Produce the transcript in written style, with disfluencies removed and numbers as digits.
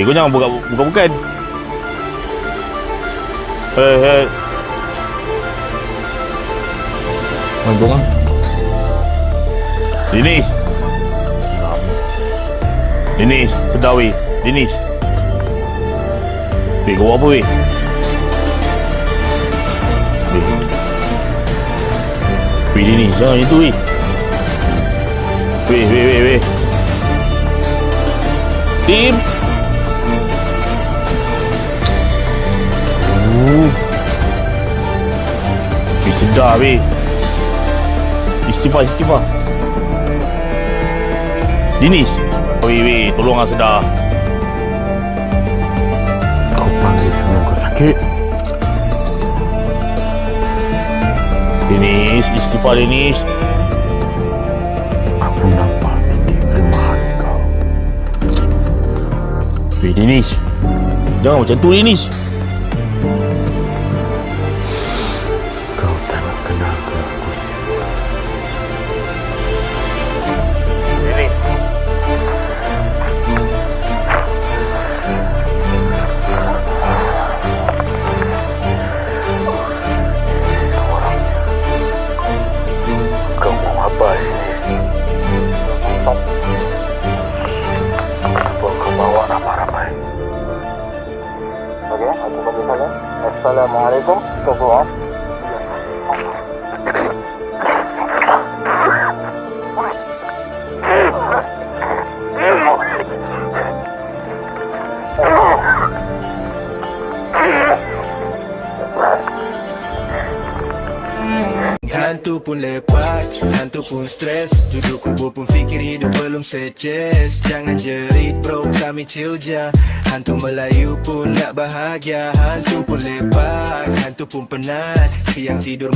Kau jangan buka-bukan. Hei. Main dorang. Dinis, sedar weh. Dinis. Weh, kau buat apa weh? Weh, Dinis, jangan itu weh. Weh. Tim. Weh, sedar weh. Istighfar. Dinis. Weh, tolonglah sedar. Kau panggil sebelum kau sakit. Dinis, istighfar Dinis. Aku nampak titik kelemahan kau. Weh, Dinis. Jangan macam tu Dinis. Kau tak nak kenal ke aku? Dinis. Kau mau apa ini? Apa kau bawa ramai-ramai? Okey, aku bagi salam. Assalamualaikum. Tolong. Hantu pun lepak, hantu pun stres. Duduk kubur pun fikir hidup belum seces. Jangan jerit bro, kami chill je. Hantu Melayu pun nak bahagia. Hantu pun lepak, hantu pun penat. Siang tidur